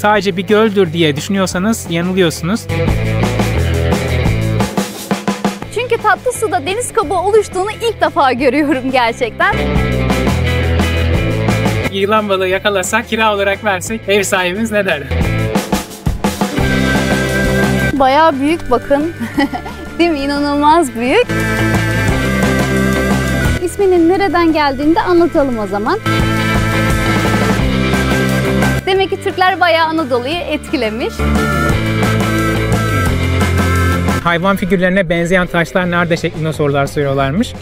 sadece bir göldür diye düşünüyorsanız yanılıyorsunuz. Çünkü tatlı suda deniz kabuğu oluştuğunu ilk defa görüyorum gerçekten. Yılan balığı yakalasak, kira olarak versek ev sahibimiz ne der? Bayağı büyük bakın. Değil mi? İnanılmaz büyük. İsminin nereden geldiğini de anlatalım o zaman. Demek ki Türkler bayağı Anadolu'yu etkilemiş. Hayvan figürlerine benzeyen taşlar nerede şeklinde sorular soruyorlarmış.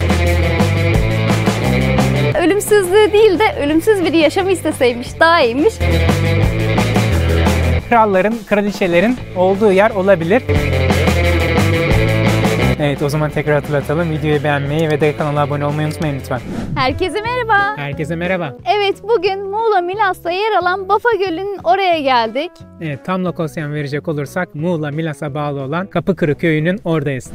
Ölümsüzlüğü değil de ölümsüz bir yaşamı isteseymiş daha iyiymiş. Kralların, kraliçelerin olduğu yer olabilir. Evet, o zaman tekrar hatırlatalım. Videoyu beğenmeyi ve de kanala abone olmayı unutmayın lütfen. Herkese merhaba. Herkese merhaba. Evet, bugün Muğla Milas'ta yer alan Bafa Gölü'nün oraya geldik. Evet, tam lokasyon verecek olursak Muğla Milas'a bağlı olan Kapıkırık köyünün oradayız.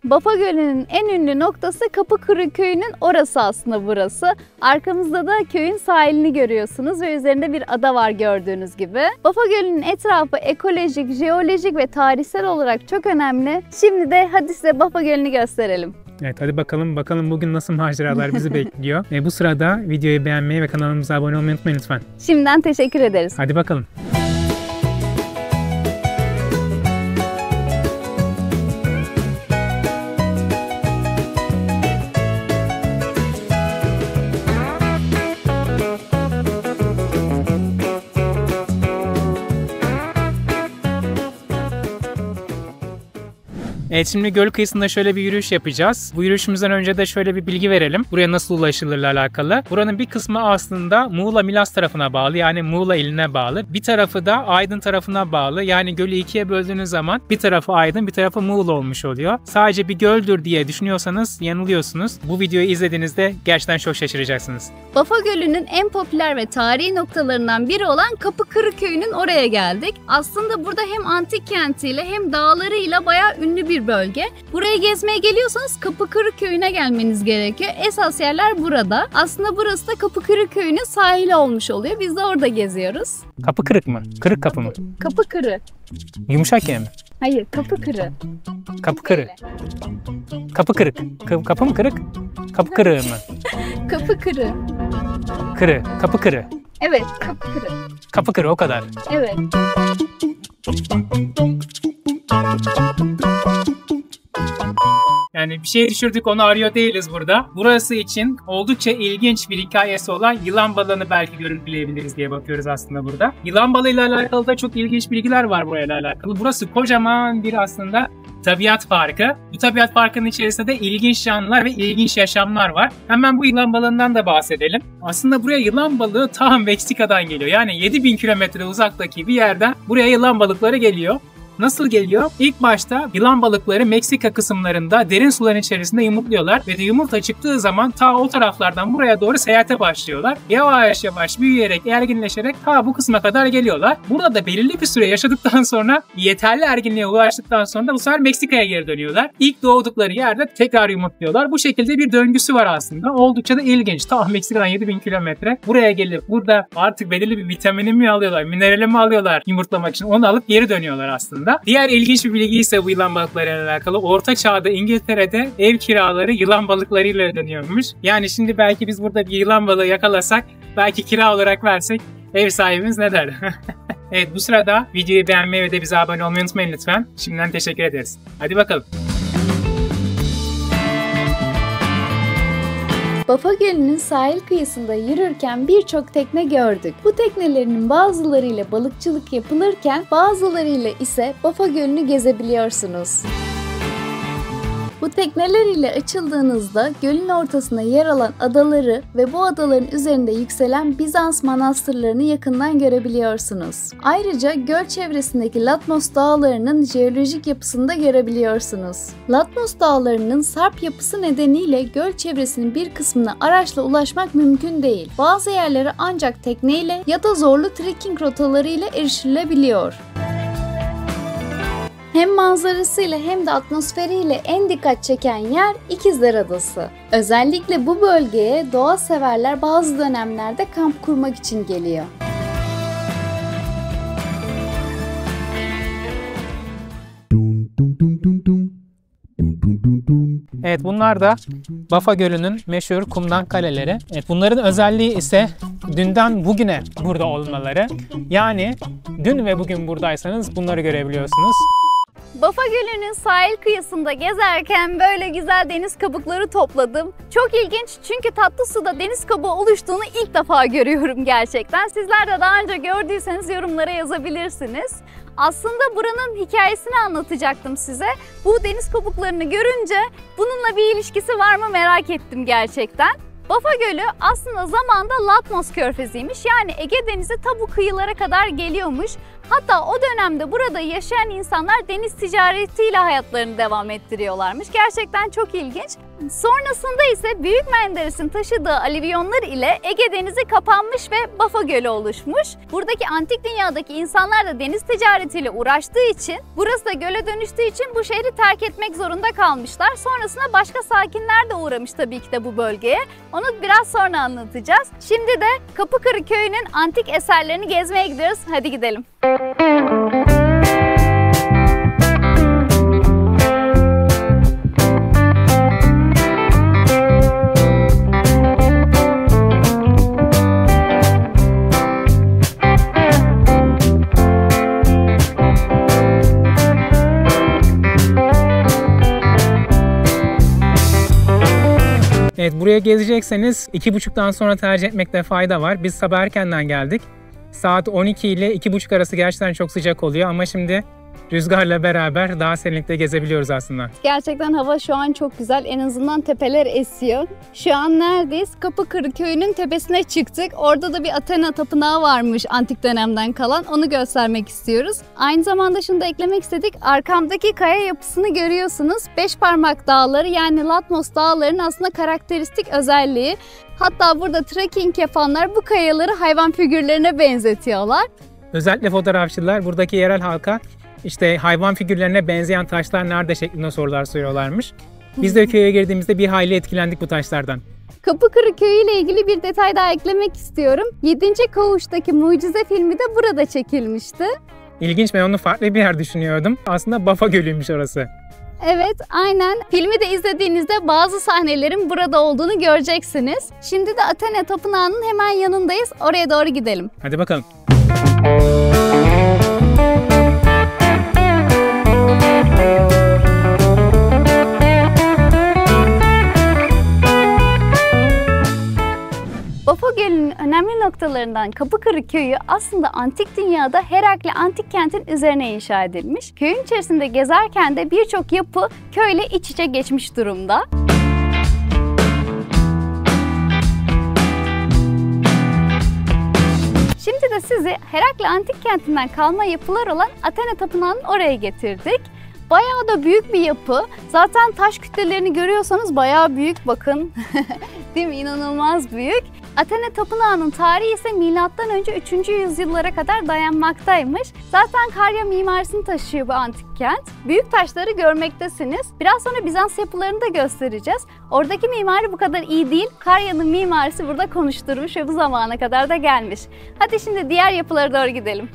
Bafa Gölü'nün en ünlü noktası Kapıkırık köyünün orası aslında burası. Arkamızda da köyün sahilini görüyorsunuz ve üzerinde bir ada var gördüğünüz gibi. Bafa Gölü'nün etrafı ekolojik, jeolojik ve tarihsel olarak çok önemli. Şimdi de hadi size Bafa Gölü'nü gösterelim. Evet, hadi bakalım bugün nasıl maceralar bizi bekliyor. Bu sırada videoyu beğenmeyi ve kanalımıza abone olmayı unutmayın lütfen. Şimdiden teşekkür ederiz. Hadi bakalım. Evet, şimdi göl kıyısında şöyle bir yürüyüş yapacağız. Bu yürüyüşümüzden önce de şöyle bir bilgi verelim. Buraya nasıl ulaşılırla alakalı. Buranın bir kısmı aslında Muğla Milas tarafına bağlı, yani Muğla iline bağlı. Bir tarafı da Aydın tarafına bağlı. Yani gölü ikiye böldüğünüz zaman bir tarafı Aydın, bir tarafı Muğla olmuş oluyor. Sadece bir göldür diye düşünüyorsanız yanılıyorsunuz. Bu videoyu izlediğinizde gerçekten çok şaşıracaksınız. Bafa Gölü'nün en popüler ve tarihi noktalarından biri olan Kapıkırık köyünün oraya geldik. Aslında burada hem antik kentiyle hem dağlarıyla bayağı ünlü bir bölge. Buraya gezmeye geliyorsanız Kapıkırık köyüne gelmeniz gerekiyor. Esas yerler burada. Aslında burası da Kapıkırık köyünün sahili olmuş oluyor. Biz de orada geziyoruz. Kapıkırık mı? Kırık kapı mı? Kapıkırı. Yumuşak G mi? Hayır, Kapıkırı. Kapıkırı. Kapıkırık. Kapı mı kırık? Kapıkırığı mı? Kapıkırı. Kırı. Kapıkırı. Evet, Kapıkırı. Kapıkırı, o kadar. Evet. Yani bir şey düşürdük, onu arıyor değiliz burada. Burası için oldukça ilginç bir hikayesi olan yılan balığını belki görüntüleyebiliriz diye bakıyoruz aslında burada. Yılan balığıyla alakalı da çok ilginç bilgiler var burayla alakalı. Burası kocaman bir aslında tabiat parkı. Bu tabiat parkının içerisinde de ilginç canlılar ve ilginç yaşamlar var. Hemen bu yılan balığından da bahsedelim. Aslında buraya yılan balığı ta Meksika'dan geliyor. Yani 7000 kilometre uzaktaki bir yerden buraya yılan balıkları geliyor. Nasıl geliyor? İlk başta yılan balıkları Meksika kısımlarında derin suların içerisinde yumurtluyorlar ve de yumurta çıktığı zaman ta o taraflardan buraya doğru seyahate başlıyorlar. Yavaş yavaş büyüyerek, erginleşerek ta bu kısma kadar geliyorlar. Burada da belirli bir süre yaşadıktan sonra, yeterli erginliğe ulaştıktan sonra da bu sefer Meksika'ya geri dönüyorlar. İlk doğdukları yerde tekrar yumurtluyorlar. Bu şekilde bir döngüsü var aslında. Oldukça da ilginç. Ta Meksika'dan 7000 kilometre buraya gelip burada artık belirli bir vitamini mi alıyorlar, minerali mi alıyorlar yumurtlamak için, onu alıp geri dönüyorlar aslında. Diğer ilginç bir bilgi ise bu yılan balıklarıyla alakalı. Orta Çağ'da İngiltere'de ev kiraları yılan balıklarıyla ödeniyormuş. Yani şimdi belki biz burada bir yılan balığı yakalasak, belki kira olarak versek ev sahibimiz ne der? Evet, bu sırada videoyu beğenmeyi ve de bize abone olmayı unutmayın lütfen. Şimdiden teşekkür ederiz. Hadi bakalım. Bafa Gölü'nün sahil kıyısında yürürken birçok tekne gördük. Bu teknelerinin bazılarıyla balıkçılık yapılırken bazılarıyla ise Bafa Gölü'nü gezebiliyorsunuz. Bu tekneler ile açıldığınızda gölün ortasında yer alan adaları ve bu adaların üzerinde yükselen Bizans manastırlarını yakından görebiliyorsunuz. Ayrıca göl çevresindeki Latmos dağlarının jeolojik yapısını da görebiliyorsunuz. Latmos dağlarının sarp yapısı nedeniyle göl çevresinin bir kısmına araçla ulaşmak mümkün değil. Bazı yerlere ancak tekneyle ya da zorlu trekking rotaları ile erişilebiliyor. Hem manzarasıyla hem de atmosferiyle en dikkat çeken yer İkizler Adası. Özellikle bu bölgeye doğa severler bazı dönemlerde kamp kurmak için geliyor. Evet, bunlar da Bafa Gölü'nün meşhur kumdan kaleleri. Evet, bunların özelliği ise dünden bugüne burada olmaları. Yani dün ve bugün buradaysanız bunları görebiliyorsunuz. Bafa Gölü'nün sahil kıyısında gezerken böyle güzel deniz kabukları topladım. Çok ilginç çünkü tatlı suda deniz kabuğu oluştuğunu ilk defa görüyorum gerçekten. Sizler de daha önce gördüyseniz yorumlara yazabilirsiniz. Aslında buranın hikayesini anlatacaktım size. Bu deniz kabuklarını görünce bununla bir ilişkisi var mı merak ettim gerçekten. Bafa Gölü aslında zamanda Latmos Körfezi'ymiş. Yani Ege Denizi ta bu kıyılara kadar geliyormuş. Hatta o dönemde burada yaşayan insanlar deniz ticaretiyle hayatlarını devam ettiriyorlarmış. Gerçekten çok ilginç. Sonrasında ise Büyük Menderes'in taşıdığı alüvyonlar ile Ege Denizi kapanmış ve Bafa Gölü oluşmuş. Buradaki antik dünyadaki insanlar da deniz ticaretiyle uğraştığı için, burası da göle dönüştüğü için bu şehri terk etmek zorunda kalmışlar. Sonrasında başka sakinler de uğramış tabii ki de bu bölgeye. Onu biraz sonra anlatacağız. Şimdi de Kapıkırı Köyü'nün antik eserlerini gezmeye gidiyoruz. Hadi gidelim. Evet, buraya gezecekseniz 2.30'dan sonra tercih etmekte fayda var. Biz sabah erkenden geldik. Saat 12 ile 2.30 arası gerçekten çok sıcak oluyor ama şimdi rüzgarla beraber daha serinlikte gezebiliyoruz aslında. Gerçekten hava şu an çok güzel. En azından tepeler esiyor. Şu an neredeyiz? Kapıkırı Köyü'nün tepesine çıktık. Orada da bir Athena tapınağı varmış antik dönemden kalan. Onu göstermek istiyoruz. Aynı zamanda şunu da eklemek istedik. Arkamdaki kaya yapısını görüyorsunuz. Beşparmak dağları yani Latmos dağlarının aslında karakteristik özelliği. Hatta burada trekking yapanlar bu kayaları hayvan figürlerine benzetiyorlar. Özellikle fotoğrafçılar buradaki yerel halka İşte hayvan figürlerine benzeyen taşlar nerede şeklinde sorular soruyorlarmış. Biz de köye girdiğimizde bir hayli etkilendik bu taşlardan. Kapıkırı Köyü ile ilgili bir detay daha eklemek istiyorum. 7. Koğuş'taki Mucize filmi de burada çekilmişti. İlginç, ben onu farklı bir yer düşünüyordum. Aslında Bafa Gölü'ymüş orası. Evet, aynen. Filmi de izlediğinizde bazı sahnelerin burada olduğunu göreceksiniz. Şimdi de Athena Tapınağı'nın hemen yanındayız. Oraya doğru gidelim. Hadi bakalım. Bafa Gölü'nün önemli noktalarından Kapıkırı Köyü aslında antik dünyada Herakli antik kentin üzerine inşa edilmiş. Köyün içerisinde gezerken de birçok yapı köyle iç içe geçmiş durumda. Şimdi de sizi Herakli antik kentinden kalma yapılar olan Athena Tapınağı'nın oraya getirdik. Bayağı da büyük bir yapı. Zaten taş kütlelerini görüyorsanız bayağı büyük, bakın. Değil mi? İnanılmaz büyük. Athena Tapınağı'nın tarihi ise M.Ö. 3. yüzyıllara kadar dayanmaktaymış. Zaten Karya mimarisini taşıyor bu antik kent. Büyük taşları görmektesiniz. Biraz sonra Bizans yapılarını da göstereceğiz. Oradaki mimari bu kadar iyi değil. Karya'nın mimarisi burada konuşturmuş ve bu zamana kadar da gelmiş. Hadi şimdi diğer yapılara doğru gidelim.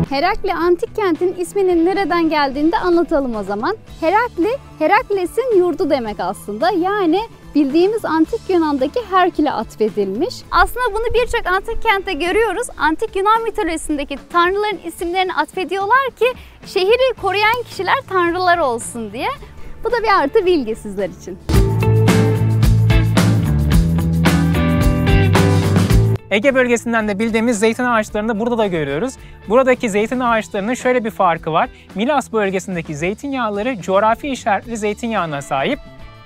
Herakli antik kentin isminin nereden geldiğini de anlatalım o zaman. Herakli, Herakles'in yurdu demek aslında. Yani bildiğimiz antik Yunan'daki Herkül'e atfedilmiş. Aslında bunu birçok antik kentte görüyoruz. Antik Yunan mitolojisindeki tanrıların isimlerini atfediyorlar ki şehri koruyan kişiler tanrılar olsun diye. Bu da bir artı bilgi sizler için. Ege bölgesinden de bildiğimiz zeytin ağaçlarını da burada da görüyoruz. Buradaki zeytin ağaçlarının şöyle bir farkı var. Milas bölgesindeki zeytinyağları coğrafi işaretli zeytinyağına sahip.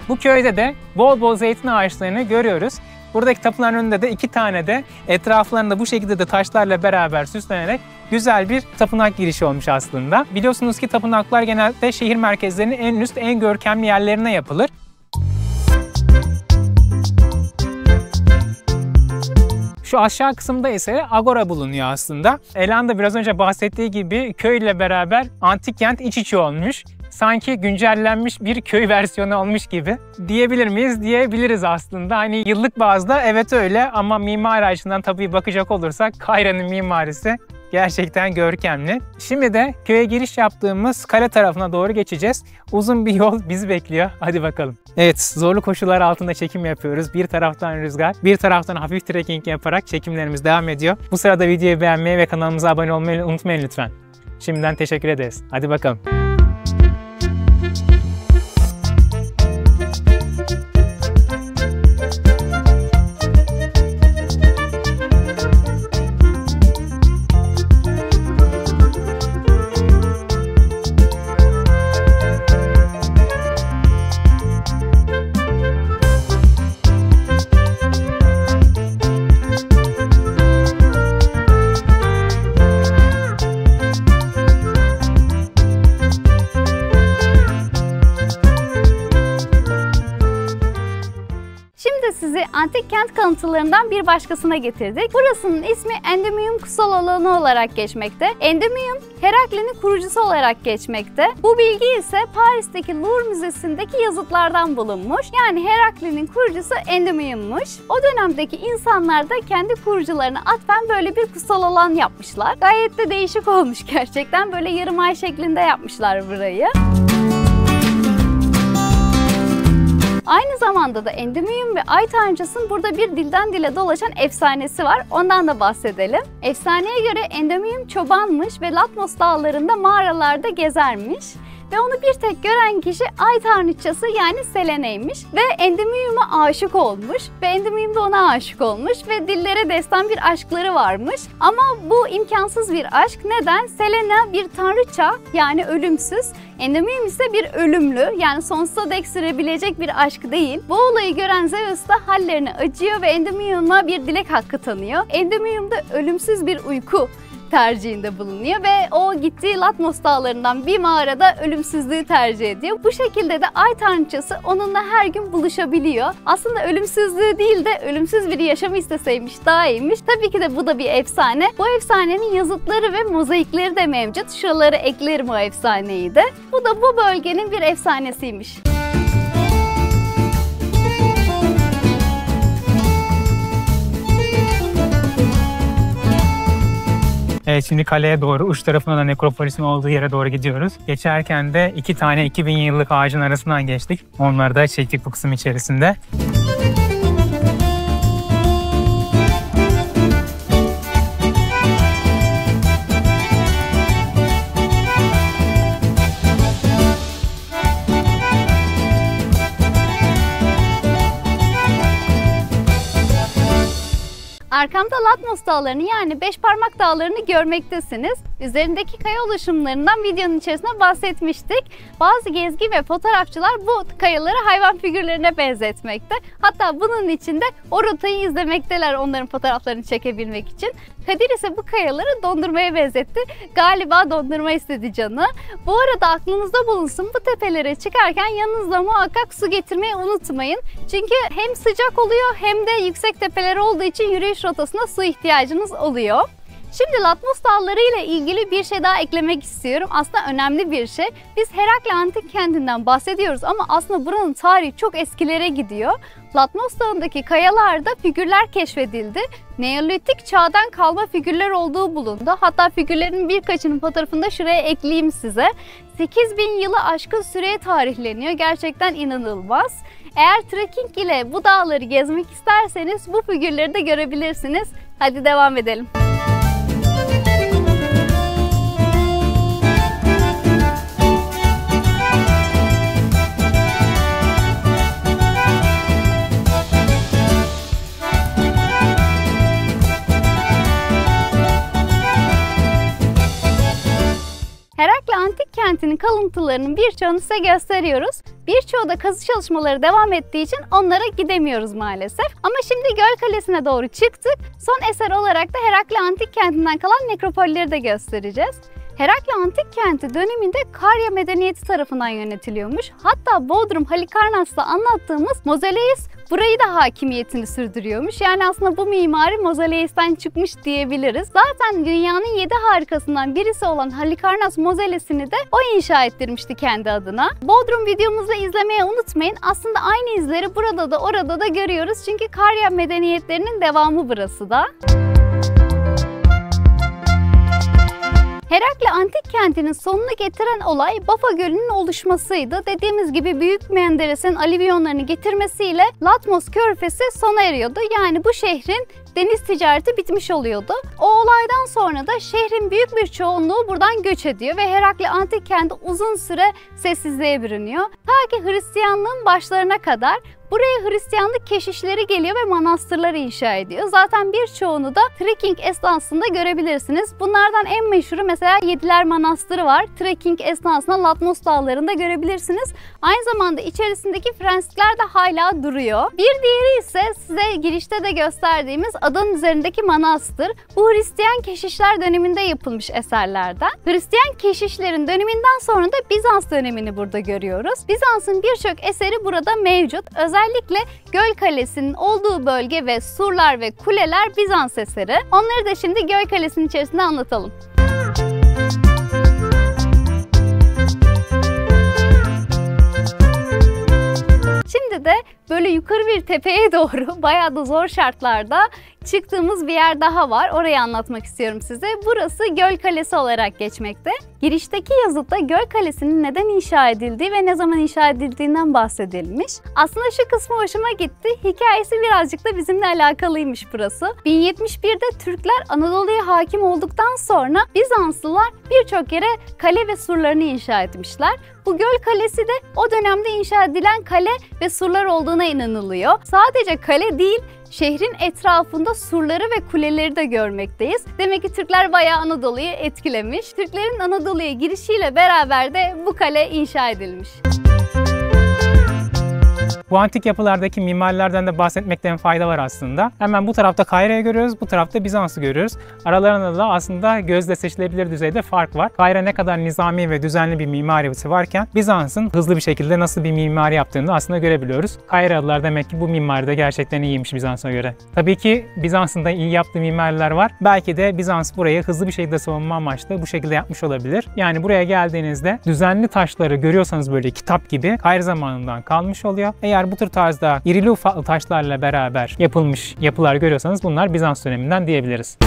Bu köyde de bol bol zeytin ağaçlarını görüyoruz. Buradaki tapınağın önünde de 2 tane de etraflarında bu şekilde de taşlarla beraber süslenerek güzel bir tapınak girişi olmuş aslında. Biliyorsunuz ki tapınaklar genelde şehir merkezlerinin en üst, en görkemli yerlerine yapılır. Şu aşağı kısımda ise agora bulunuyor aslında. Elan da biraz önce bahsettiği gibi köyle beraber antik kent iç içe olmuş. Sanki güncellenmiş bir köy versiyonu olmuş gibi diyebilir miyiz? Diyebiliriz aslında. Hani yıllık bazda evet öyle ama mimari açısından tabii bakacak olursak Kayra'nın mimarisi gerçekten görkemli. Şimdi de köye giriş yaptığımız kale tarafına doğru geçeceğiz. Uzun bir yol bizi bekliyor. Hadi bakalım. Evet, zorlu koşullar altında çekim yapıyoruz. Bir taraftan rüzgar, bir taraftan hafif trekking yaparak çekimlerimiz devam ediyor. Bu sırada videoyu beğenmeyi ve kanalımıza abone olmayı unutmayın lütfen. Şimdiden teşekkür ederiz. Hadi bakalım. Sizi antik kent kalıntılarından bir başkasına getirdik. Burasının ismi Endymion Kutsal Alanı olarak geçmekte. Endymion, Herakli'nin kurucusu olarak geçmekte. Bu bilgi ise Paris'teki Louvre Müzesi'ndeki yazıtlardan bulunmuş. Yani Herakli'nin kurucusu Endymion'muş. O dönemdeki insanlar da kendi kurucularına atfen böyle bir kutsal alan yapmışlar. Gayet de değişik olmuş gerçekten. Böyle yarım ay şeklinde yapmışlar burayı. Aynı zamanda da Endymion ve Ay Tanrıçası'nın burada bir dilden dile dolaşan efsanesi var. Ondan da bahsedelim. Efsaneye göre Endymion çobanmış ve Latmos dağlarında mağaralarda gezermiş. Ve onu bir tek gören kişi Ay Tanrıçası yani Selene'ymiş. Ve Endymion'a aşık olmuş. Ve Endymion da ona aşık olmuş. Ve dillere destan bir aşkları varmış. Ama bu imkansız bir aşk. Neden? Selene bir tanrıça yani ölümsüz. Endymion ise bir ölümlü yani sonsuza dek sürebilecek bir aşk değil. Bu olayı gören Zeus da hallerine acıyor ve Endymion'a bir dilek hakkı tanıyor. Endymion da ölümsüz bir uyku tercihinde bulunuyor ve o gittiği Latmos dağlarından bir mağarada ölümsüzlüğü tercih ediyor. Bu şekilde de Ay Tanrıçası onunla her gün buluşabiliyor. Aslında ölümsüzlüğü değil de ölümsüz bir yaşamı isteseymiş daha iyiymiş. Tabii ki de bu da bir efsane. Bu efsanenin yazıtları ve mozaikleri de mevcut. Şuraları eklerim o efsaneyi de. Bu da bu bölgenin bir efsanesiymiş. Evet, şimdi kaleye doğru, uç tarafına da nekropolisin olduğu yere doğru gidiyoruz. Geçerken de 2 tane 2000 yıllık ağacın arasından geçtik. Onları da çektik bu kısım içerisinde. Arkamda Latmos dağlarını yani Beş Parmak dağlarını görmektesiniz. Üzerindeki kaya oluşumlarından videonun içerisinde bahsetmiştik. Bazı gezgin ve fotoğrafçılar bu kayaları hayvan figürlerine benzetmekte. Hatta bunun için de o rotayı izlemekteler onların fotoğraflarını çekebilmek için. Kadir ise bu kayaları dondurmaya benzetti. Galiba dondurma istedi canı. Bu arada aklınızda bulunsun, bu tepelere çıkarken yanınızda muhakkak su getirmeyi unutmayın. Çünkü hem sıcak oluyor hem de yüksek tepeler olduğu için yürüyüş rotasına su ihtiyacınız oluyor. Şimdi Latmos dağları ile ilgili bir şey daha eklemek istiyorum. Aslında önemli bir şey. Biz Herakli Antik Kenti'nden bahsediyoruz ama aslında buranın tarihi çok eskilere gidiyor. Latmos Dağı'ndaki kayalarda figürler keşfedildi. Neolitik çağdan kalma figürler olduğu bulundu. Hatta figürlerin birkaçının fotoğrafını da şuraya ekleyeyim size. 8000 yılı aşkın süreye tarihleniyor. Gerçekten inanılmaz. Eğer trekking ile bu dağları gezmek isterseniz bu figürleri de görebilirsiniz. Hadi devam edelim. Herakli Antik Kenti'nin kalıntılarının birçoğunu size gösteriyoruz. Birçoğu da kazı çalışmaları devam ettiği için onlara gidemiyoruz maalesef. Ama şimdi Göl Kalesi'ne doğru çıktık. Son eser olarak da Herakli Antik Kenti'nden kalan nekropolleri de göstereceğiz. Herakli Antik Kenti döneminde Karya medeniyeti tarafından yönetiliyormuş. Hatta Bodrum Halikarnas'ta anlattığımız Mozaleios burayı da hakimiyetini sürdürüyormuş. Yani aslında bu mimari Mozaleios'tan çıkmış diyebiliriz. Zaten dünyanın 7 harikasından birisi olan Halikarnas Mauzoleus'ini de o inşa ettirmişti kendi adına. Bodrum videomuzu izlemeyi unutmayın. Aslında aynı izleri burada da orada da görüyoruz. Çünkü Karya medeniyetlerinin devamı burası da. Herakli Antik Kenti'nin sonunu getiren olay Bafa Gölü'nün oluşmasıydı. Dediğimiz gibi Büyük Menderes'in alüvyonlarını getirmesiyle Latmos Körfezi sona eriyordu. Yani bu şehrin deniz ticareti bitmiş oluyordu. O olaydan sonra da şehrin büyük bir çoğunluğu buradan göç ediyor ve Herakli Antik Kenti uzun süre sessizliğe bürünüyor. Ta ki Hristiyanlığın başlarına kadar buraya Hristiyanlık keşişleri geliyor ve manastırlar inşa ediyor. Zaten birçoğunu da trekking esnasında görebilirsiniz. Bunlardan en meşhuru mesela Yediler Manastırı var. Trekking esnasında Latmos dağlarında görebilirsiniz. Aynı zamanda içerisindeki frenskler de hala duruyor. Bir diğeri ise size girişte de gösterdiğimiz adanın üzerindeki manastır. Bu Hristiyan keşişler döneminde yapılmış eserlerden. Hristiyan keşişlerin döneminden sonra da Bizans dönemini burada görüyoruz. Bizans'ın birçok eseri burada mevcut. Özellikle Göl Kalesi'nin olduğu bölge ve surlar ve kuleler Bizans eseri. Onları da şimdi Göl Kalesi'nin içerisinde anlatalım. Şimdi de böyle yukarı bir tepeye doğru bayağı da zor şartlarda çıktığımız bir yer daha var. Orayı anlatmak istiyorum size. Burası Göl Kalesi olarak geçmekte. Girişteki yazıtta Göl Kalesi'nin neden inşa edildiği ve ne zaman inşa edildiğinden bahsedilmiş. Aslında şu kısmı hoşuma gitti. Hikayesi birazcık da bizimle alakalıymış burası. 1071'de Türkler Anadolu'ya hakim olduktan sonra Bizanslılar birçok yere kale ve surlarını inşa etmişler. Bu Göl Kalesi de o dönemde inşa edilen kale ve surlar olduğuna inanılıyor. Sadece kale değil, şehrin etrafında surları ve kuleleri de görmekteyiz. Demek ki Türkler bayağı Anadolu'yu etkilemiş. Türklerin Anadolu'ya girişiyle beraber de bu kale inşa edilmiş. Bu antik yapılardaki mimarilerden de bahsetmekten fayda var aslında. Hemen bu tarafta Kayra'yı görüyoruz, bu tarafta Bizans'ı görüyoruz. Aralarında da aslında gözle seçilebilir düzeyde fark var. Kayra ne kadar nizami ve düzenli bir mimari yapısı varken Bizans'ın hızlı bir şekilde nasıl bir mimari yaptığını da aslında görebiliyoruz. Kayralılar demek ki bu mimaride gerçekten iyiymiş Bizans'a göre. Tabii ki Bizans'ın da iyi yaptığı mimariler var. Belki de Bizans burayı hızlı bir şekilde savunma amaçlı bu şekilde yapmış olabilir. Yani buraya geldiğinizde düzenli taşları görüyorsanız böyle kitap gibi Kayra zamanından kalmış oluyor. Eğer bu tür tarzda irili ufaklı taşlarla beraber yapılmış yapılar görüyorsanız bunlar Bizans döneminden diyebiliriz.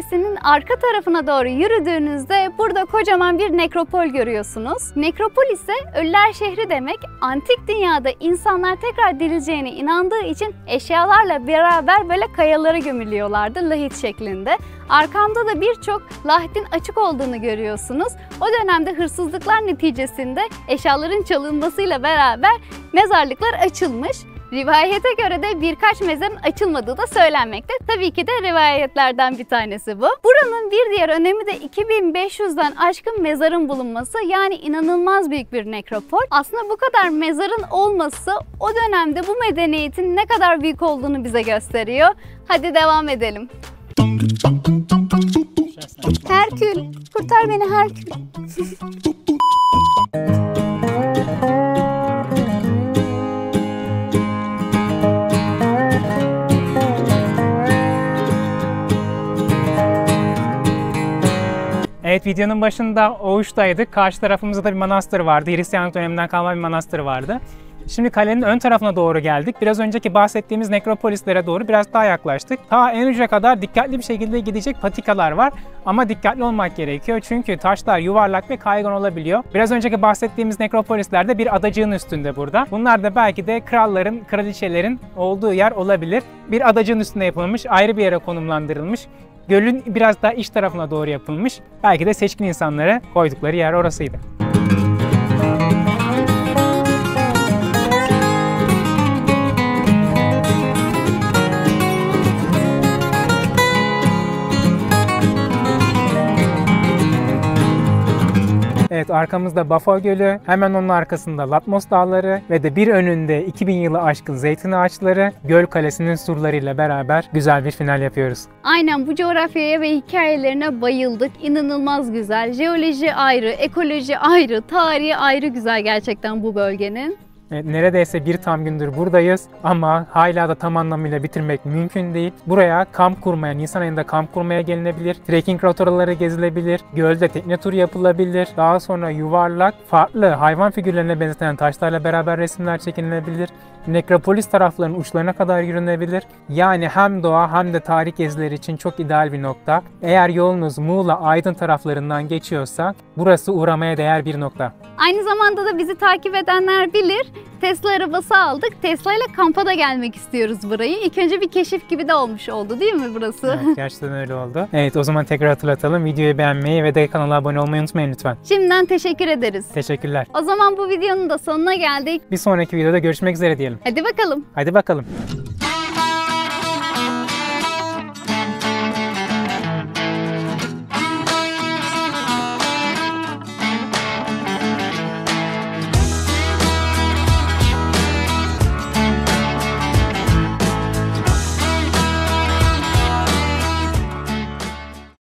Kalesi'nin arka tarafına doğru yürüdüğünüzde burada kocaman bir nekropol görüyorsunuz. Nekropol ise ölüler şehri demek. Antik dünyada insanlar tekrar dirileceğine inandığı için eşyalarla beraber böyle kayalara gömülüyorlardı lahit şeklinde. Arkamda da birçok lahitin açık olduğunu görüyorsunuz. O dönemde hırsızlıklar neticesinde eşyaların çalınmasıyla beraber mezarlıklar açılmış. Rivayete göre de birkaç mezarın açılmadığı da söylenmekte. Tabii ki de rivayetlerden bir tanesi bu. Buranın bir diğer önemi de 2500'den aşkın mezarın bulunması. Yani inanılmaz büyük bir nekropol. Aslında bu kadar mezarın olması o dönemde bu medeniyetin ne kadar büyük olduğunu bize gösteriyor. Hadi devam edelim. Herkül, kurtar beni Herkül. Evet, videonun başında Oğuş'taydık. Karşı tarafımızda da bir manastır vardı. Hristiyanlık döneminden kalma bir manastır vardı. Şimdi kalenin ön tarafına doğru geldik. Biraz önceki bahsettiğimiz nekropolislere doğru biraz daha yaklaştık. Ta en uca kadar dikkatli bir şekilde gidecek patikalar var. Ama dikkatli olmak gerekiyor çünkü taşlar yuvarlak ve kaygan olabiliyor. Biraz önceki bahsettiğimiz nekropolisler de bir adacığın üstünde burada. Bunlar da belki de kralların, kraliçelerin olduğu yer olabilir. Bir adacığın üstünde yapılmış, ayrı bir yere konumlandırılmış. Gölün biraz daha iç tarafına doğru yapılmış. Belki de seçkin insanlara koydukları yer orasıydı. Evet, arkamızda Bafa Gölü, hemen onun arkasında Latmos Dağları ve de bir önünde 2000 yılı aşkın zeytin ağaçları, Göl Kalesi'nin surlarıyla beraber güzel bir final yapıyoruz. Aynen, bu coğrafyaya ve hikayelerine bayıldık. İnanılmaz güzel. Jeoloji ayrı, ekoloji ayrı, tarihi ayrı güzel gerçekten bu bölgenin. Evet, neredeyse bir tam gündür buradayız ama hala da tam anlamıyla bitirmek mümkün değil. Buraya kamp kurmaya, Nisan ayında kamp kurmaya gelinebilir. Trekking rotaları gezilebilir. Gölde tekne turu yapılabilir. Daha sonra yuvarlak, farklı hayvan figürlerine benzeten taşlarla beraber resimler çekilebilir. Nekropolis taraflarının uçlarına kadar yürünebilir. Yani hem doğa hem de tarih gezileri için çok ideal bir nokta. Eğer yolunuz Muğla, Aydın taraflarından geçiyorsa burası uğramaya değer bir nokta. Aynı zamanda da bizi takip edenler bilir. Tesla arabası aldık. Tesla ile kampa da gelmek istiyoruz burayı. İlk önce bir keşif gibi de olmuş oldu değil mi burası? Evet, gerçekten öyle oldu. Evet, o zaman tekrar hatırlatalım. Videoyu beğenmeyi ve de kanala abone olmayı unutmayın lütfen. Şimdiden teşekkür ederiz. Teşekkürler. O zaman bu videonun da sonuna geldik. Bir sonraki videoda görüşmek üzere diyelim. Hadi bakalım. Hadi bakalım.